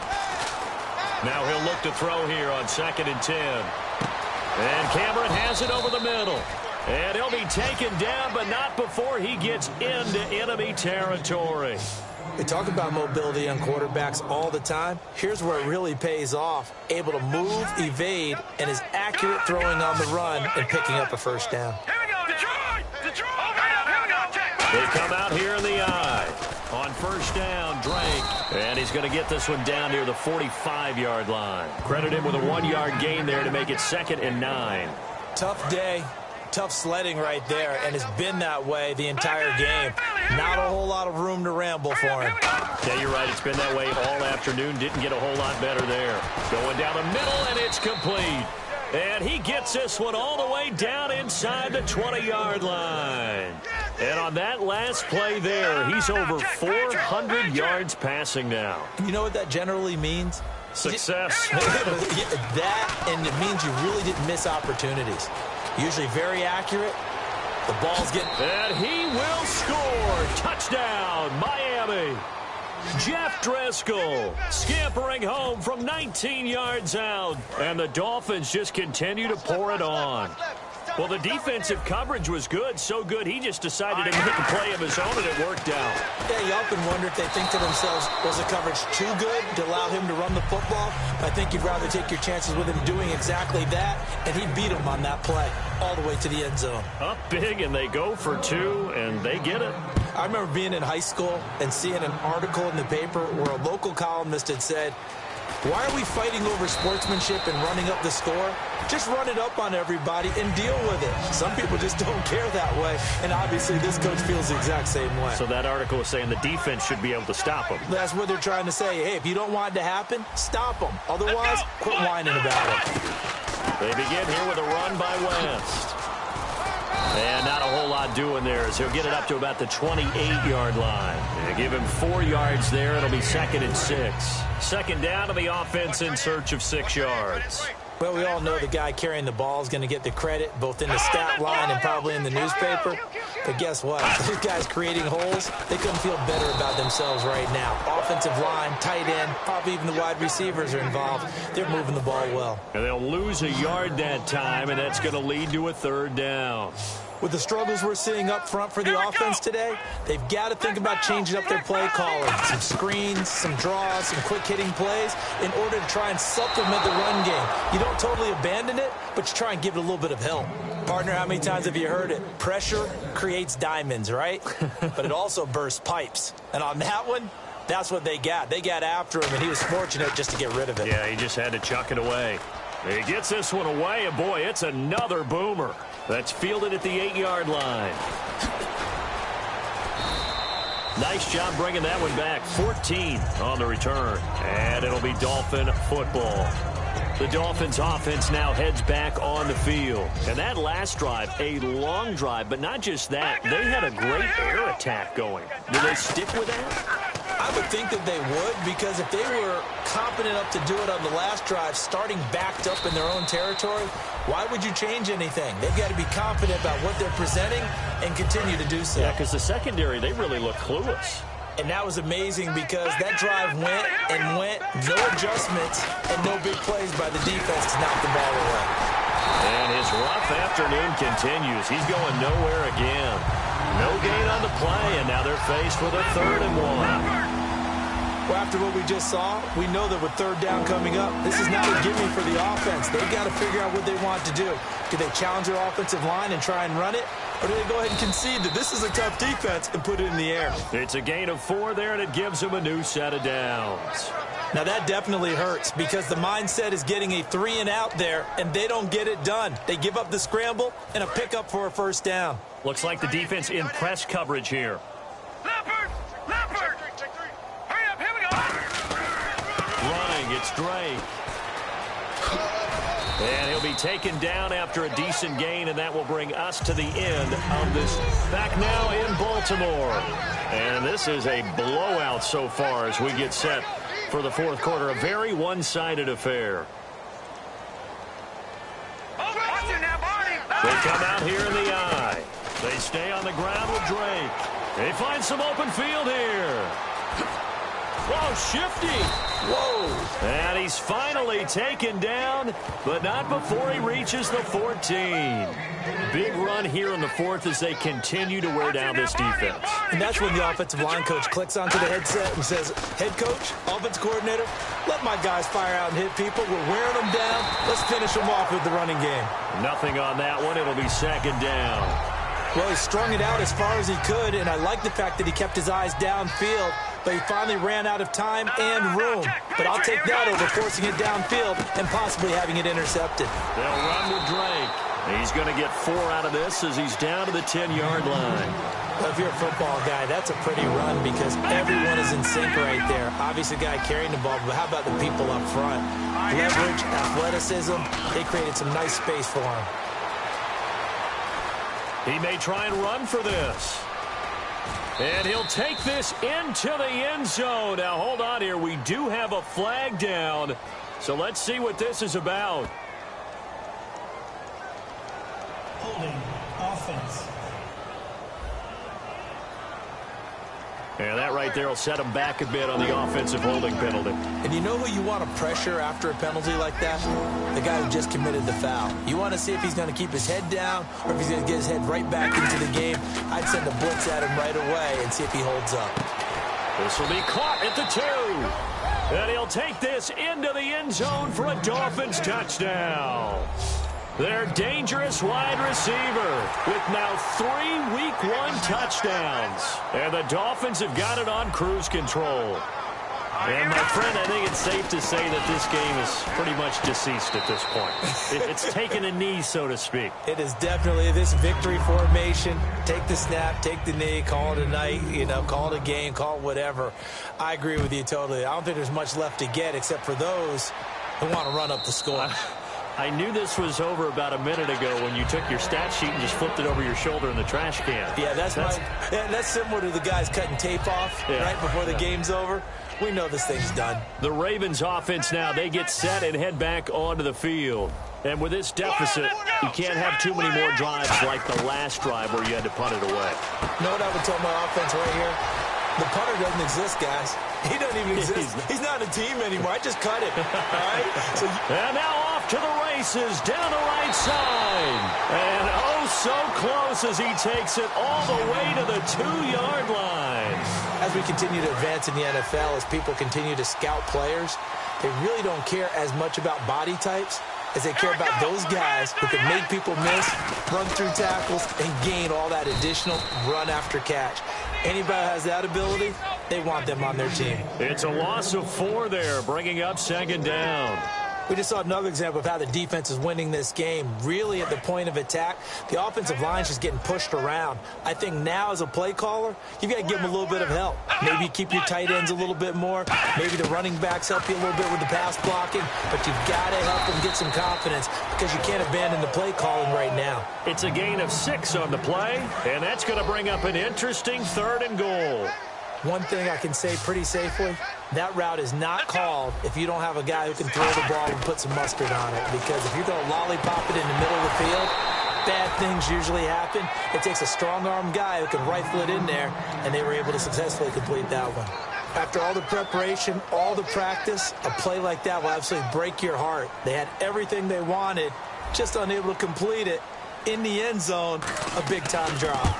Now he'll look to throw here on 2nd and 10. And Cameron has it over the middle. And he'll be taken down, but not before he gets into enemy territory. They talk about mobility on quarterbacks all the time. Here's where it really pays off. Able to move, evade, and is accurate throwing on the run and picking up a 1st down. Here we go, Detroit! They come out here in the eye. On 1st down, Drake. And he's going to get this one down near the 45-yard line. Credit him with a 1-yard gain there to make it 2nd and 9. Tough day. Tough sledding right there, and it's been that way the entire game. Not a whole lot of room to ramble for him. Yeah, you're right. It's been that way all afternoon. Didn't get a whole lot better there. Going down the middle, and it's complete. And he gets this one all the way down inside the 20-yard line. And on that last play there, he's over 400 yards passing now. You know what that generally means? Success. That, and it means you really didn't miss opportunities. Usually very accurate. The ball's getting... And he will score. Touchdown, Miami. Jeff Driscoll scampering home from 19 yards out. And the Dolphins just continue to pour it on. Well, the defensive coverage was good, so good he just decided to make a play of his own, and it worked out. Yeah, you often wonder if they think to themselves, was the coverage too good to allow him to run the football? I think you'd rather take your chances with him doing exactly that, and he beat him on that play all the way to the end zone. Up big, and they go for two, and they get it. I remember being in high school and seeing an article in the paper where a local columnist had said, why are we fighting over sportsmanship and running up the score? Just run it up on everybody and deal with it. Some people just don't care that way, and obviously this coach feels the exact same way. So that article was saying the defense should be able to stop them. That's what they're trying to say. Hey, if you don't want it to happen, stop them. Otherwise, quit whining about it. They begin here with a run by West. And not a whole lot doing there as he'll get it up to about the 28-yard line. They give him 4 yards there. It'll be 2nd and 6. Second down to the offense in search of 6 yards. Well, we all know the guy carrying the ball is going to get the credit both in the stat line and probably in the newspaper. But guess what? Those guys creating holes, they couldn't feel better about themselves right now. Offensive line, tight end, probably even the wide receivers are involved. They're moving the ball well. And they'll lose a yard that time, and that's going to lead to a 3rd down. With the struggles we're seeing up front for the offense today, they've got to think about changing up their play calling. Some screens, some draws, some quick-hitting plays in order to try and supplement the run game. You don't totally abandon it, but you try and give it a little bit of help. Partner, how many times have you heard it? Pressure creates diamonds, right? But it also bursts pipes. And on that one, that's what they got. They got after him, and he was fortunate just to get rid of it. Yeah, he just had to chuck it away. He gets this one away, and boy, it's another boomer. That's fielded at the 8-yard line. Nice job bringing that one back. 14 on the return. And it'll be Dolphin football. The Dolphins offense now heads back on the field. And that last drive, a long drive, but not just that. They had a great air attack going. Do they stick with that? I would think that they would, because if they were competent enough to do it on the last drive, starting backed up in their own territory, why would you change anything? They've got to be confident about what they're presenting and continue to do so. Yeah, because the secondary, they really look clueless. And that was amazing because that drive went and went, no adjustments, and no big plays by the defense to knock the ball away. And his rough afternoon continues. He's going nowhere again. No gain on the play, and now they're faced with a 3rd and 1. Well, after what we just saw, we know that with 3rd down coming up, this is not a gimme for the offense. They've got to figure out what they want to do. Do they challenge their offensive line and try and run it? Or do they go ahead and concede that this is a tough defense and put it in the air? It's a gain of 4 there, and it gives them a new set of downs. Now, that definitely hurts because the mindset is getting a 3 and out there, and they don't get it done. They give up the scramble and a pickup for a 1st down. Looks like the defense in press coverage here. Leopard! Leopard! Hurry up, here we go! Running, it's Drake. And he'll be taken down after a decent gain, and that will bring us to the end of this. Back now in Baltimore. And this is a blowout so far as we get set for the 4th quarter. A very one-sided affair. They come out here in the eye. They stay on the ground with Drake. They find some open field here. Whoa, shifty. Whoa. And he's finally taken down, but not before he reaches the 14. Big run here in the 4th as they continue to wear down this defense. And that's when the offensive line coach clicks onto the headset and says, head coach, offense coordinator, let my guys fire out and hit people. We're wearing them down. Let's finish them off with the running game. Nothing on that one. It'll be 2nd down. Well, he strung it out as far as he could, and I like the fact that he kept his eyes downfield, but he finally ran out of time and room. But I'll take that over forcing it downfield and possibly having it intercepted. They'll run with Drake. He's going to get 4 out of this as he's down to the 10-yard line. Well, if you're a football guy, that's a pretty run because everyone is in sync right there. Obviously, the guy carrying the ball, but how about the people up front? Leverage, athleticism, they created some nice space for him. He may try and run for this. And he'll take this into the end zone. Now, hold on here. We do have a flag down. So let's see what this is about. Holding offense. And that right there will set him back a bit on the offensive holding penalty. And you know who you want to pressure after a penalty like that? The guy who just committed the foul. You want to see if he's going to keep his head down or if he's going to get his head right back into the game. I'd send a blitz at him right away and see if he holds up. This will be caught at the 2. And he'll take this into the end zone for a Dolphins touchdown. Their dangerous wide receiver with now 3 Week 1 touchdowns. And the Dolphins have got it on cruise control. And, my friend, I think it's safe to say that this game is pretty much deceased at this point. It's taken a knee, so to speak. It is definitely this victory formation. Take the snap, take the knee, call it a night, call it a game, call it whatever. I agree with you totally. I don't think there's much left to get except for those who want to run up the score. I knew this was over about a minute ago when you took your stat sheet and just flipped it over your shoulder in the trash can. Yeah, that's similar to the guys cutting tape off right before the game's over. We know this thing's done. The Ravens offense now, they get set and head back onto the field. And with this deficit, you can't have too many more drives like the last drive where you had to punt it away. You know what I would tell my offense right here? The punter doesn't exist, guys. He doesn't even exist. He's not a team anymore. I just cut it. All right? And now off to the races down the right side. And oh, so close as he takes it all the way to the 2-yard line. As we continue to advance in the NFL, as people continue to scout players, they really don't care as much about body types as they care about those guys who can make people miss, run through tackles, and gain all that additional run after catch. Anybody who has that ability, they want them on their team. It's a loss of 4 there, bringing up 2nd down. We just saw another example of how the defense is winning this game. Really at the point of attack, the offensive line is just getting pushed around. I think now as a play caller, you've got to give them a little bit of help. Maybe keep your tight ends a little bit more. Maybe the running backs help you a little bit with the pass blocking. But you've got to help them get some confidence because you can't abandon the play calling right now. It's a gain of 6 on the play, and that's going to bring up an interesting 3rd and goal. One thing I can say pretty safely, that route is not called if you don't have a guy who can throw the ball and put some mustard on it. Because if you're going to lollipop it in the middle of the field, bad things usually happen. It takes a strong-arm guy who can rifle it in there, and they were able to successfully complete that one. After all the preparation, all the practice, a play like that will absolutely break your heart. They had everything they wanted, just unable to complete it. In the end zone, a big-time drop.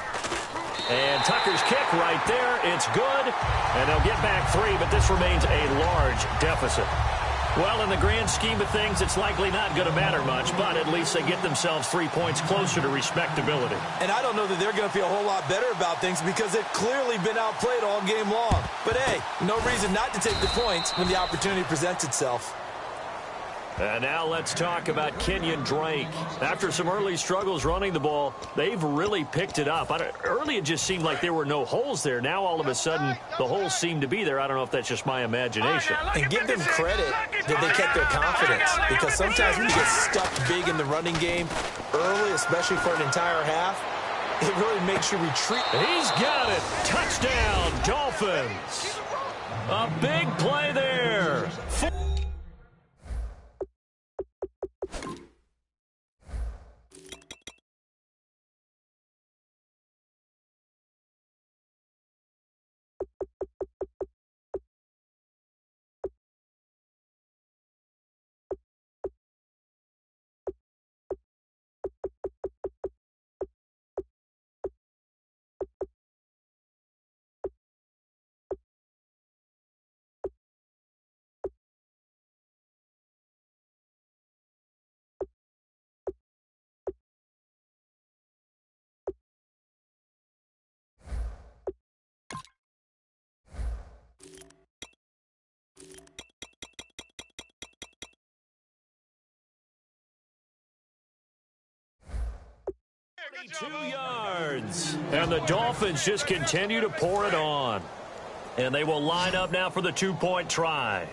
And Tucker's kick right there. It's good. And they'll get back 3, but this remains a large deficit. Well, in the grand scheme of things, it's likely not going to matter much, but at least they get themselves 3 points closer to respectability. And I don't know that they're going to feel a whole lot better about things because they've clearly been outplayed all game long. But, hey, no reason not to take the points when the opportunity presents itself. And now let's talk about Kenyon Drake. After some early struggles running the ball, they've really picked it up. Early it just seemed like there were no holes there. Now all of a sudden the holes seem to be there. I don't know if that's just my imagination. And give them credit that they kept their confidence, because sometimes when you get stuck big in the running game early, especially for an entire half, it really makes you retreat. He's got it. Touchdown, Dolphins. A big play there. 2 yards. And the Dolphins just continue to pour it on. And they will line up now for the 2-point try.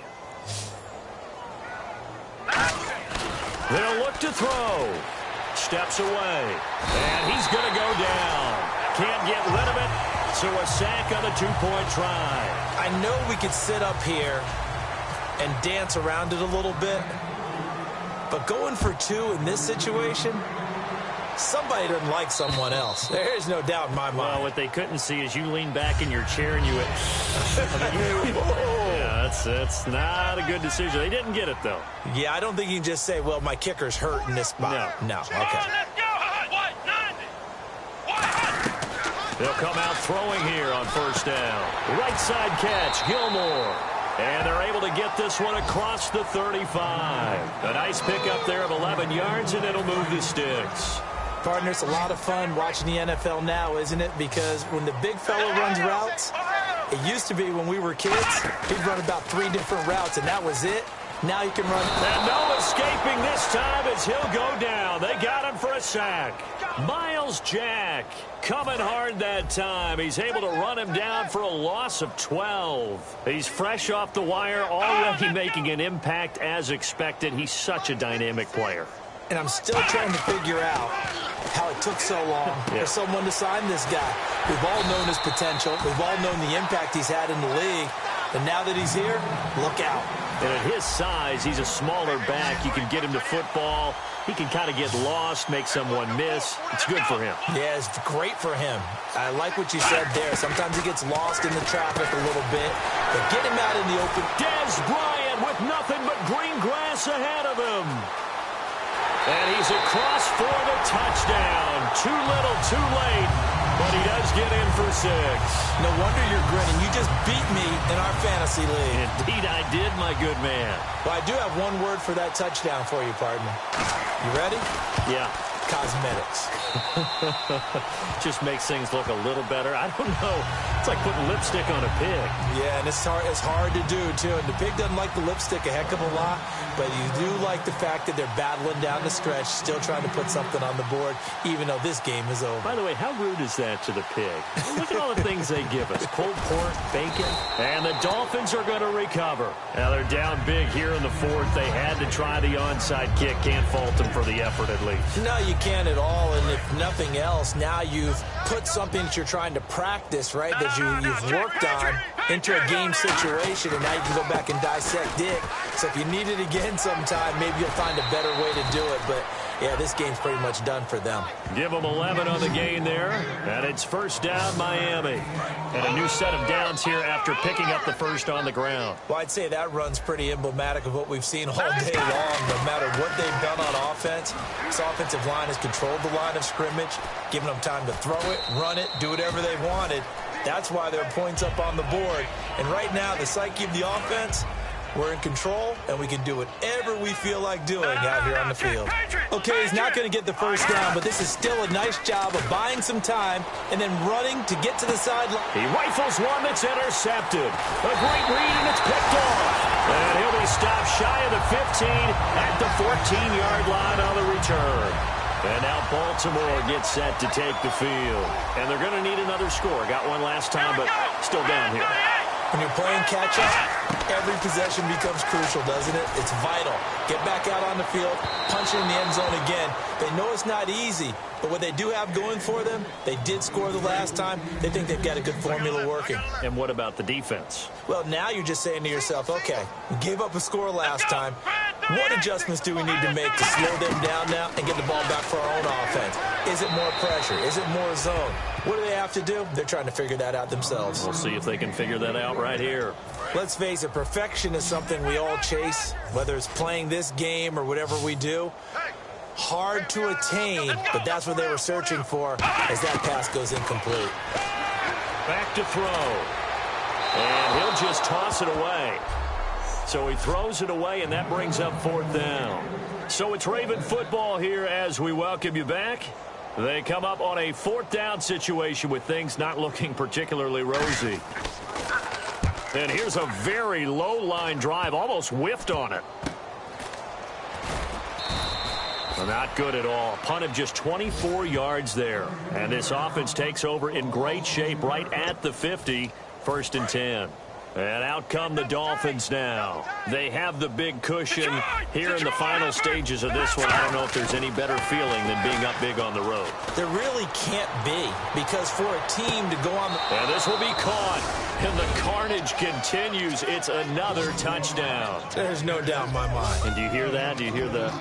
They'll look to throw. Steps away. And he's going to go down. Can't get rid of it. So a sack on the two-point try. I know we could sit up here and dance around it a little bit, but going for two in this situation, somebody doesn't like someone else. There's no doubt in my mind. Well, what they couldn't see is you lean back in your chair and you went, yeah, that's not a good decision. They didn't get it, though. Yeah, I don't think you can just say, well, my kicker's hurt in this spot. No. Okay. They'll come out throwing here on first down. Right side catch, Gilmore. And they're able to get this one across the 35. A nice pickup there of 11 yards, and it'll move the sticks. Partner, it's a lot of fun watching the NFL now, isn't it? Because when the big fella runs routes, it used to be when we were kids, he'd run about 3 different routes, and that was it. Now you can run. And no escaping this time as he'll go down. They got him for a sack. Miles Jack coming hard that time. He's able to run him down for a loss of 12. He's fresh off the wire, already making an impact as expected. He's such a dynamic player. And I'm still trying to figure out how it took so long for someone to sign this guy. We've all known his potential. We've all known the impact he's had in the league. And now that he's here, look out. And at his size, he's a smaller back. You can get him to football. He can kind of get lost, make someone miss. It's good for him. Yeah, it's great for him. I like what you said there. Sometimes he gets lost in the traffic a little bit. But get him out in the open. Dez Bryant with nothing but green grass ahead of him. And he's across for the touchdown. Too little, too late. But he does get in for 6. No wonder you're grinning. You just beat me in our fantasy league. Indeed I did, my good man. Well, I do have one word for that touchdown for you, partner. You ready? Yeah. Cosmetics. Just makes things look a little better. I don't know. It's like putting lipstick on a pig. Yeah, and it's hard to do, too. And the pig doesn't like the lipstick a heck of a lot, but you do like the fact that they're battling down the stretch, still trying to put something on the board, even though this game is over. By the way, how rude is that to the pig? Look at all the things they give us. Pulled pork, bacon. And the Dolphins are going to recover. Now they're down big here in the 4th. They had to try the onside kick. Can't fault them for the effort, at least. No, you can't at all. And if nothing else, now you've put something that you're trying to practice, right, that you've worked on into a game situation, and now you can go back and dissect it. So if you need it again sometime, maybe you'll find a better way to do it. But, yeah, this game's pretty much done for them. Give them 11 on the gain there, and it's first down Miami. And a new set of downs here after picking up the first on the ground. Well, I'd say that run's pretty emblematic of what we've seen all day long. No matter what they've done on offense, this offensive line has controlled the line of scrimmage, giving them time to throw it, run it, do whatever they wanted. That's why there are points up on the board. And right now, the psyche of the offense, we're in control, and we can do whatever we feel like doing out here on the field. Okay, he's not going to get the first down, but this is still a nice job of buying some time and then running to get to the sideline. He rifles one that's intercepted. A great read, and it's picked off. And he'll be stopped shy of the 15 at the 14-yard line on the return. And now Baltimore gets set to take the field. And they're going to need another score. Got one last time, but still down here. When you're playing catch-up, every possession becomes crucial, doesn't it? It's vital. Get back out on the field, punch it in the end zone again. They know it's not easy, but what they do have going for them, they did score the last time. They think they've got a good formula working. And what about the defense? Well, now you're just saying to yourself, okay, we gave up a score last time. What adjustments do we need to make to slow them down now and get the ball back for our own offense? Is it more pressure? Is it more zone? What do they have to do? They're trying to figure that out themselves. We'll see if they can figure that out right here. Let's face it, perfection is something we all chase, whether it's playing this game or whatever we do. Hard to attain, but that's what they were searching for as that pass goes incomplete. Back to throw. And he'll just toss it away. So he throws it away, and that brings up 4th down. So it's Raven football here as we welcome you back. They come up on a 4th down situation with things not looking particularly rosy. And here's a very low line drive, almost whiffed on it. Well, not good at all. Punt of just 24 yards there. And this offense takes over in great shape right at the 50, 1st and 10. And out come the Dolphins now. They have the big cushion here in the final stages of this one. I don't know if there's any better feeling than being up big on the road. There really can't be, because for a team to go on the... And this will be caught. And the carnage continues. It's another touchdown. There's no doubt in my mind. And do you hear that? Do you hear the...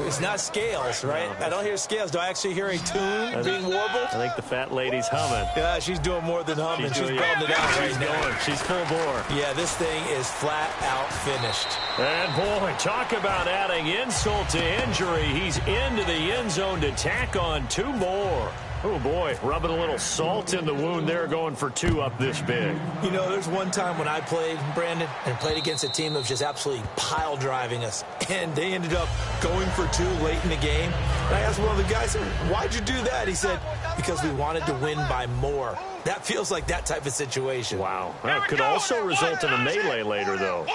It's not scales, right? I don't hear scales. Do I actually hear a tune being warbled? I think the fat lady's humming. Yeah, she's doing more than humming. She's belting it out right now. She's full bore. Yeah, this thing is flat out finished. And boy, talk about adding insult to injury. He's into the end zone to tack on 2 more. Oh, boy, rubbing a little salt in the wound there, going for 2 up this big. You know, there's one time when I played, Brandon, and played against a team that was just absolutely pile driving us, and they ended up going for 2 late in the game. And I asked one of the guys, why'd you do that? He said, because we wanted to win by more. That feels like that type of situation. Wow. Well, it could also result in a melee later, though.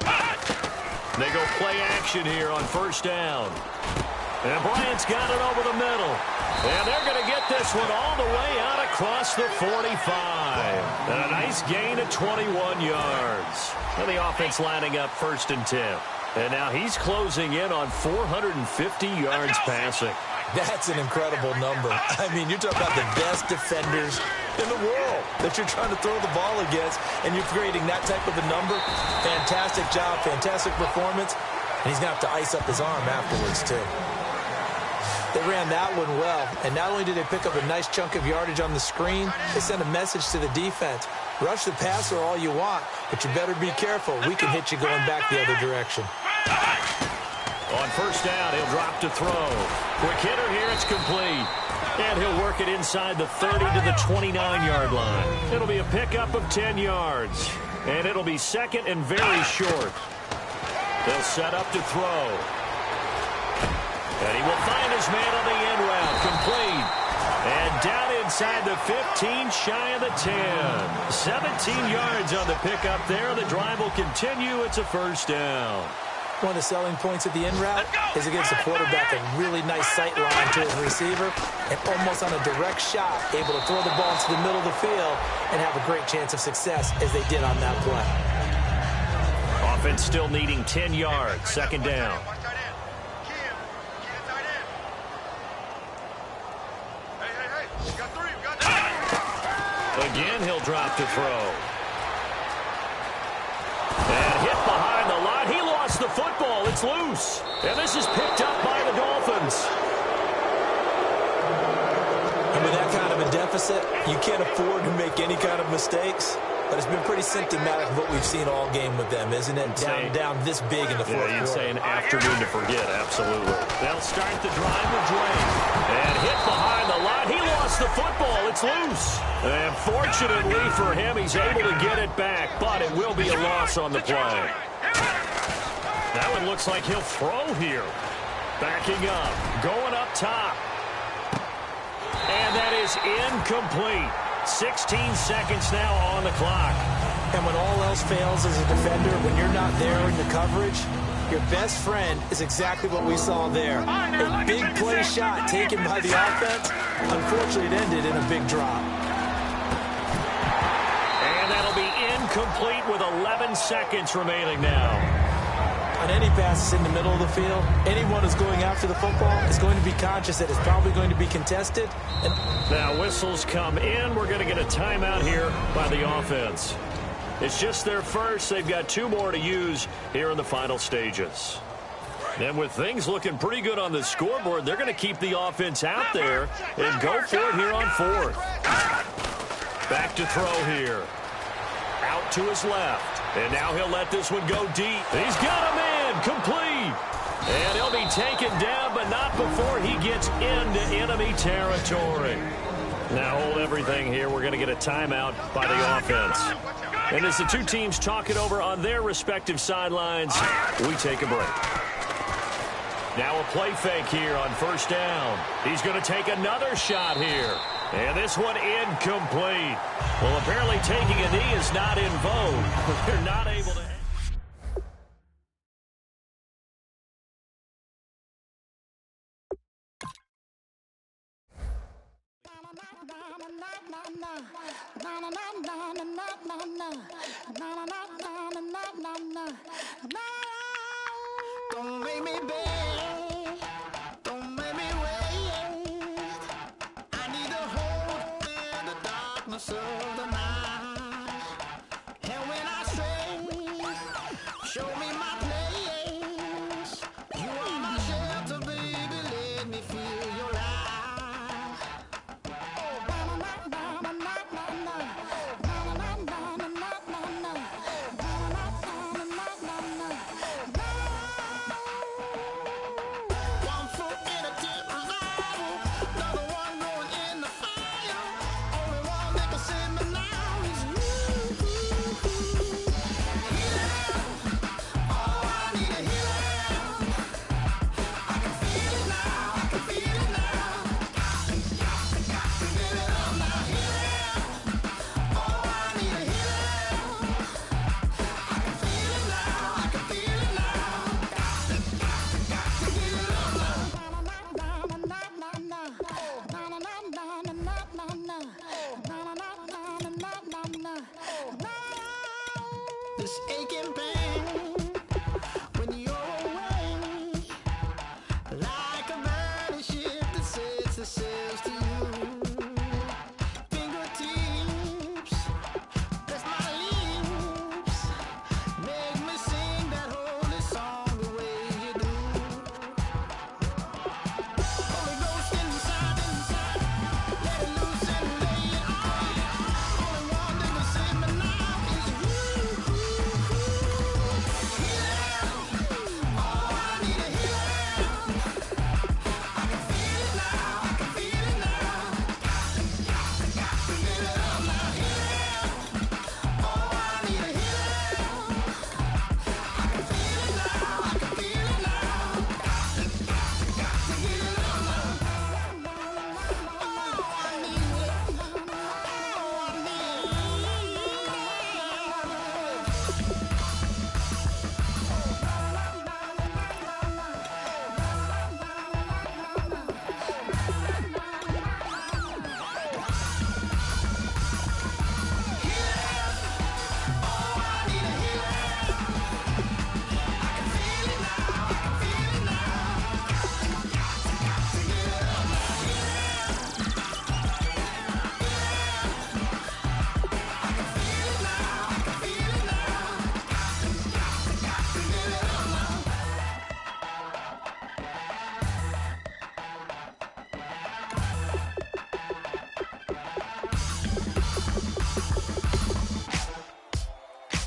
They go play action here on first down. And Bryant's got it over the middle. And they're going to get this one all the way out across the 45. And a nice gain of 21 yards. And the offense lining up 1st and 10. And now he's closing in on 450 yards passing. That's an incredible number. I mean, you're talking about the best defenders in the world that you're trying to throw the ball against, and you're creating that type of a number. Fantastic job, fantastic performance. And he's going to have to ice up his arm afterwards, too. They ran that one well, and not only did they pick up a nice chunk of yardage on the screen, they sent a message to the defense. Rush the passer all you want, but you better be careful. We can hit you going back the other direction. On first down, he'll drop to throw. Quick hitter here, it's complete. And he'll work it inside the 30 to the 29-yard line. It'll be a pickup of 10 yards. And it'll be 2nd and very short. They'll set up to throw. And he will find his man on the end route, complete. And down inside the 15, shy of the 10. 17 yards on the pickup there. The drive will continue. It's a first down. One of the selling points of the in route is it gives the quarterback a really nice sight line to his receiver, and almost on a direct shot, able to throw the ball into the middle of the field and have a great chance of success as they did on that play. Offense still needing 10 yards, 2nd down. Again, he'll drop to throw. And hit behind the line. He lost the football. It's loose. And this is picked up by the Dolphins. And with that kind of a deficit, you can't afford to make any kind of mistakes. But it's been pretty symptomatic of what we've seen all game with them, isn't it? Down this big in the fourth quarter. Yeah, you'd say an afternoon to forget, absolutely. They'll start the drive with Drake. And hit behind the line. He lost the football. It's loose. And fortunately for him, he's able to get it back. But it will be a loss on the play. That one looks like he'll throw here. Backing up. Going up top. And that is incomplete. 16 seconds now on the clock. And when all else fails as a defender, when you're not there in the coverage, your best friend is exactly what we saw there. A big play shot taken by the offense. Unfortunately, it ended in a big drop. And that'll be incomplete with 11 seconds remaining now. On any passes in the middle of the field, anyone who's going after the football is going to be conscious that it's probably going to be contested. And now whistles come in. We're going to get a timeout here by the offense. It's just their first. They've got 2 more to use here in the final stages. And with things looking pretty good on the scoreboard, they're going to keep the offense out there and go for it here on 4th. Back to throw here. Out to his left. And now he'll let this one go deep. He's got him in. Complete. And he'll be taken down, but not before he gets into enemy territory. Now hold everything here. We're going to get a timeout by the offense. And as the 2 teams talk it over on their respective sidelines, we take a break. Now a play fake here on first down. He's going to take another shot here. And this one incomplete. Well, apparently taking a knee is not in vogue. They're not able to... Don't make me beg, don't make me wait. I need a hold in the darkness of the night. And when I say, show me my place, you are my shelter, baby, let me feel your light. One foot in a deep revival, another one going in the fire. Only one that can save me now is you. Healing, oh, I need a healing. I can feel it now, I can feel it now. Got to get it up now. Healing, oh, I need a healing. I can feel it now, I can feel it now. Got to get it up now. This aching pain when you're away, like a battleship that sets the sails to you. Fingertips, that's my lips, make me sing that holy song the way you do. Holy Ghost inside, let it loose and lay it on. Only one that can save me now is you. Healing, oh, I need a healing. I can feel it now, I can feel it now. Got to get it up now. Healing, oh, I need a healing. I can feel it now, I can feel it now. Got to get it up now. Oh, I need it. Oh, I need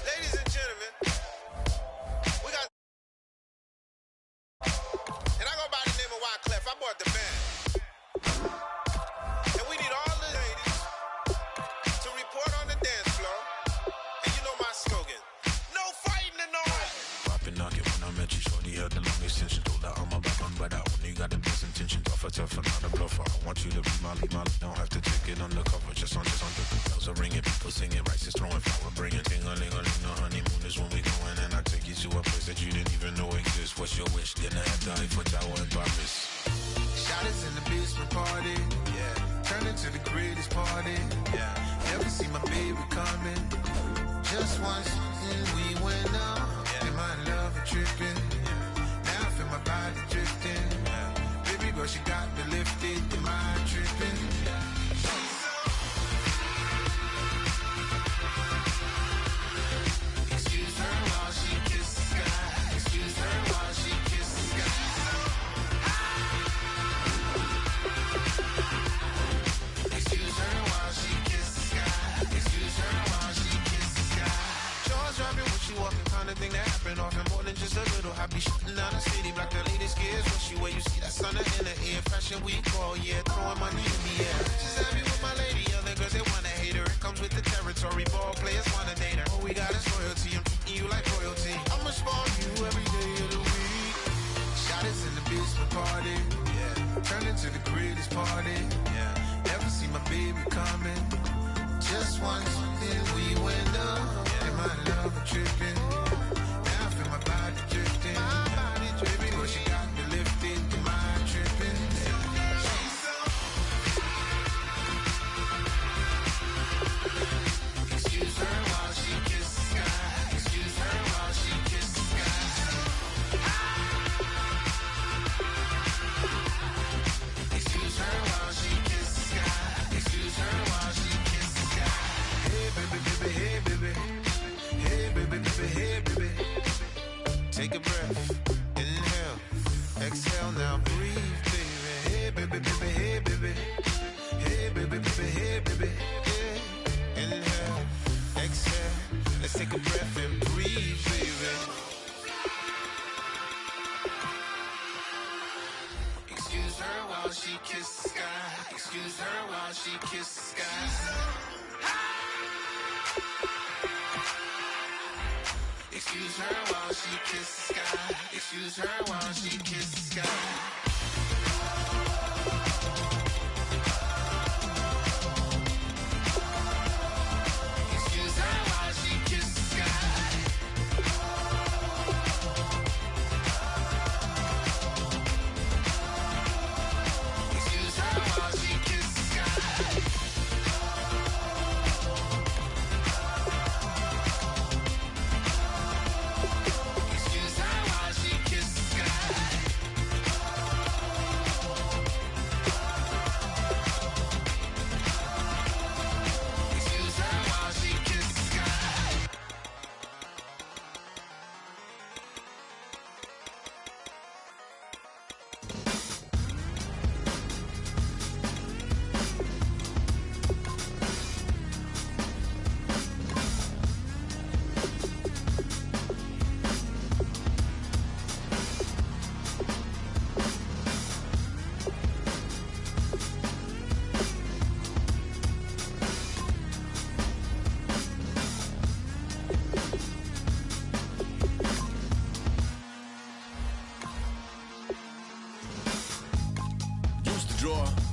Ladies and gentlemen, we got, and I go by the name of Wyclef. I bought the band, and we need all the ladies to report on the dance floor. And you know my slogan: no fighting and no fighting. Poppin' knockin' when I met you, shorty had the long extension. Told her I'm about one, but I only got the best intention. Tougher, not a bluffer. I want you to be my lead. Don't have to take it undercover. Just on the bells are ringing, people singing, rice is throwing, flower bringing, ting-a-ling-a-ling. The honeymoon is when we going, and I take you to a place that you didn't even know exists. What's your wish? Dinner at the Eiffel Tower in Paris. Shot us in the basement party, yeah. Turn into the greatest party, yeah. Never see my baby coming. Just once, and we went up. Yeah. In my love and tripping, yeah. Now I feel my body drifting, yeah. Baby girl, she got me lifted, the mind tripping, yeah. Excuse her while she kisses the sky. Excuse her while she kisses the sky. Excuse her while she kisses the sky. Excuse her while she kisses the sky. Jaws dropping when she walking, kind of thing that happen often. More than just a little. I be shooting down the city, black the latest gears. When she where you see that sun in the air. Fashion week all year, throwing money in the air. She's happy with my lady. Other girls they wanna hate her. It comes with the territory. Ball players wanna date her. All we got is loyalty. I'm treating you like royalty. I'ma spoil you every day of the week. Shot us in the basement party, yeah. Turn into the greatest party, yeah. Never see my baby coming. Just once, then we went up, yeah. And my love was tripping. Now I feel my body drifting. My body dripping. Girl, she got me lifted, the mind tripping. She's so she kisses the sky. Excuse her while she kisses the sky. Excuse her while she kisses the sky.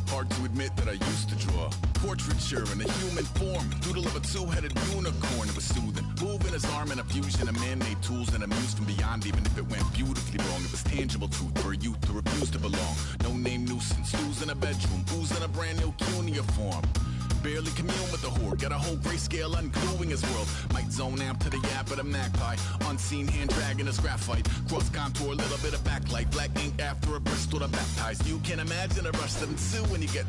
Hard to admit that I used to draw portraiture in a human form, doodle of a two-headed unicorn. It was soothing, moving his arm in a fusion of man-made tools and amused from beyond. Even if it went beautifully wrong, it was tangible truth for a youth who refused to belong. No name nuisance, lose in a bedroom, booze in a brand new cuneiform. Barely commune with the horde, got a whole grayscale ungluing his world. Might zone amp to the yap of the magpie, unseen hand dragging his graphite. Cross contour, little bit of backlight, black ink after a Bristol to baptize. You can imagine a rush that ensue when you get